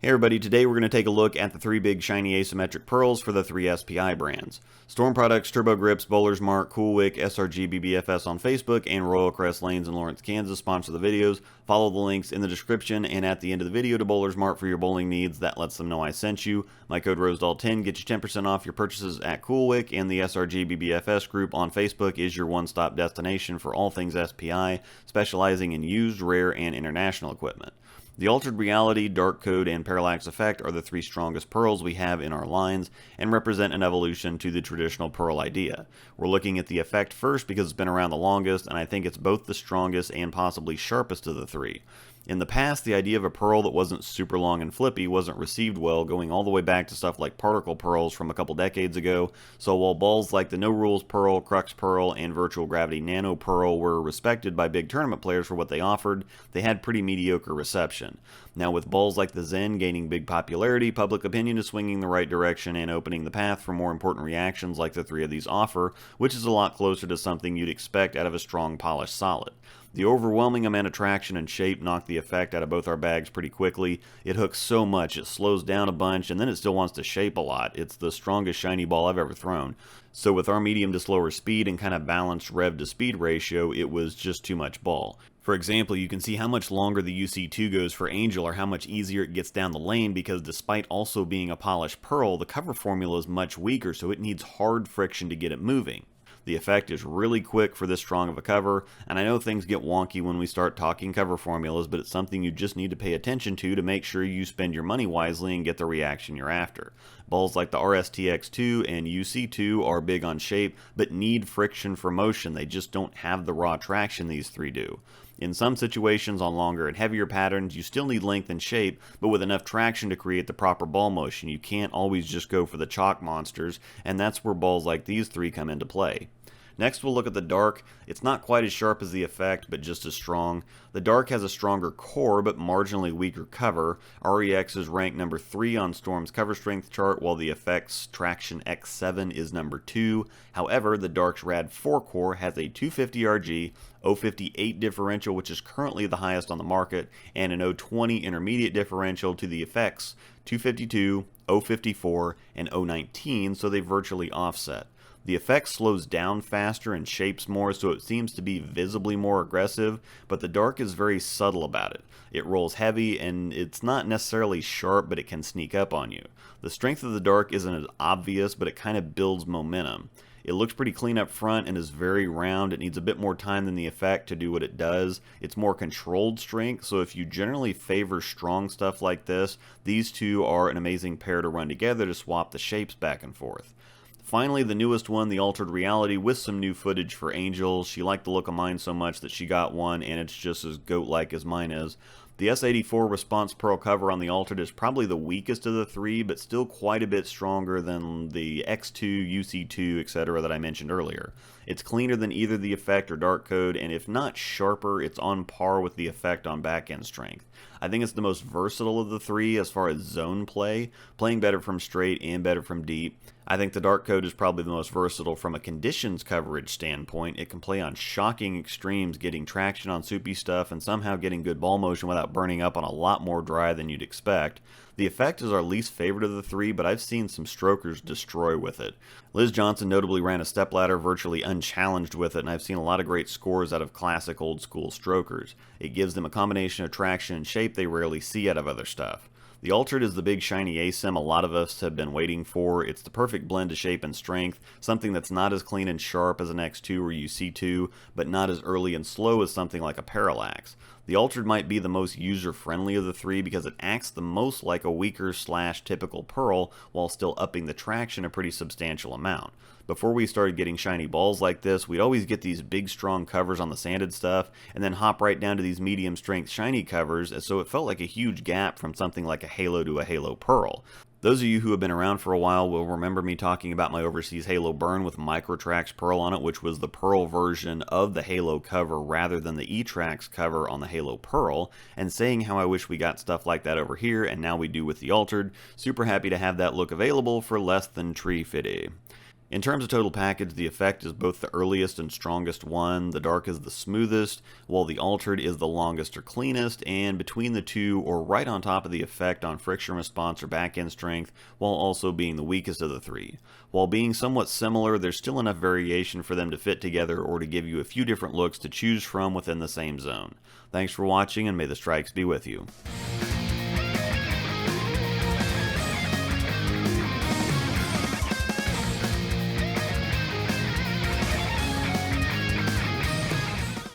Hey everybody, today we're going to take a look at the three big shiny asymmetric pearls for the three SPI brands. Storm Products, Turbo Grips, Bowlers Mart, CoolWick, SRGBBFS on Facebook, and Royal Crest Lanes in Lawrence, Kansas sponsor the videos. Follow the links in the description and at the end of the video to Bowlers Mart for your bowling needs. That lets them know I sent you. My code Rosdahl10 gets you 10% off your purchases at CoolWick, and the SRGBBFS group on Facebook is your one-stop destination for all things SPI, specializing in used, rare, and international equipment. The Altered Reality, Dark Code, and Parallax Effect are the three strongest pearls we have in our lines and represent an evolution to the traditional pearl idea. We're looking at the Effect first because it's been around the longest, and I think it's both the strongest and possibly sharpest of the three. In the past, the idea of a pearl that wasn't super long and flippy wasn't received well, going all the way back to stuff like particle pearls from a couple decades ago, so while balls like the No Rules Pearl, Crux Pearl, and Virtual Gravity Nano Pearl were respected by big tournament players for what they offered, they had pretty mediocre reception. Now with balls like the Zen gaining big popularity, public opinion is swinging the right direction and opening the path for more important reactions like the three of these offer, which is a lot closer to something you'd expect out of a strong polished solid. The overwhelming amount of traction and shape knocked the Effect out of both our bags pretty quickly. It hooks so much, it slows down a bunch, and then it still wants to shape a lot. It's the strongest shiny ball I've ever thrown. So with our medium to slower speed and kind of balanced rev to speed ratio, it was just too much ball. For example, you can see how much longer the UC2 goes for Angel or how much easier it gets down the lane because despite also being a polished pearl, the cover formula is much weaker, so it needs hard friction to get it moving. The Effect is really quick for this strong of a cover, and I know things get wonky when we start talking cover formulas, but it's something you just need to pay attention to make sure you spend your money wisely and get the reaction you're after. Balls like the RST X-2 and UC2 are big on shape, but need friction for motion. They just don't have the raw traction these three do. In some situations on longer and heavier patterns, you still need length and shape, but with enough traction to create the proper ball motion. You can't always just go for the chalk monsters, and that's where balls like these three come into play. Next we'll look at the Dark. It's not quite as sharp as the Effect, but just as strong. The Dark has a stronger core, but marginally weaker cover. REX is ranked number 3 on Storm's cover strength chart, while the Effect's Traction X7 is number 2. However, the Dark's Rad 4 core has a 250 RG, 058 differential, which is currently the highest on the market, and an 020 intermediate differential to the Effect's 252, 054, and 019, so they virtually offset. The Effect slows down faster and shapes more, so it seems to be visibly more aggressive, but the Dark is very subtle about it. It rolls heavy, and it's not necessarily sharp, but it can sneak up on you. The strength of the Dark isn't as obvious, but it kind of builds momentum. It looks pretty clean up front and is very round. It needs a bit more time than the Effect to do what it does. It's more controlled strength, so if you generally favor strong stuff like this, these two are an amazing pair to run together to swap the shapes back and forth. Finally, the newest one, the Altered Reality, with some new footage for Angel. She liked the look of mine so much that she got one, and it's just as goat-like as mine is. The S84 Response Pearl cover on the Altered is probably the weakest of the three, but still quite a bit stronger than the X2, UC2, etc. that I mentioned earlier. It's cleaner than either the Effect or Dark Code, and if not sharper, it's on par with the Effect on back-end strength. I think it's the most versatile of the three as far as zone play, playing better from straight and better from deep. I think the Dark Code is probably the most versatile from a conditions coverage standpoint. It can play on shocking extremes, getting traction on soupy stuff and somehow getting good ball motion without burning up on a lot more dry than you'd expect. The Effect is our least favorite of the three, but I've seen some strokers destroy with it. Liz Johnson notably ran a stepladder virtually unchallenged with it, and I've seen a lot of great scores out of classic old school strokers. It gives them a combination of traction and shape they rarely see out of other stuff. The Altered is the big shiny ASIM a lot of us have been waiting for. It's the perfect blend of shape and strength, something that's not as clean and sharp as an X2 or UC2, but not as early and slow as something like a Parallax. The Altered might be the most user-friendly of the three because it acts the most like a weaker / typical pearl while still upping the traction a pretty substantial amount. Before we started getting shiny balls like this, we'd always get these big strong covers on the sanded stuff and then hop right down to these medium strength shiny covers, so it felt like a huge gap from something like a Halo to a Halo Pearl. Those of you who have been around for a while will remember me talking about my overseas Halo Burn with Microtrax Pearl on it, which was the Pearl version of the Halo cover rather than the E-Trax cover on the Halo Pearl, and saying how I wish we got stuff like that over here, and now we do with the Altered. Super happy to have that look available for less than tree fitty. In terms of total package, the Effect is both the earliest and strongest one, the Dark is the smoothest, while the Altered is the longest or cleanest, and between the two, or right on top of the Effect on friction response or back-end strength, while also being the weakest of the three. While being somewhat similar, there's still enough variation for them to fit together or to give you a few different looks to choose from within the same zone. Thanks for watching, and may the strikes be with you.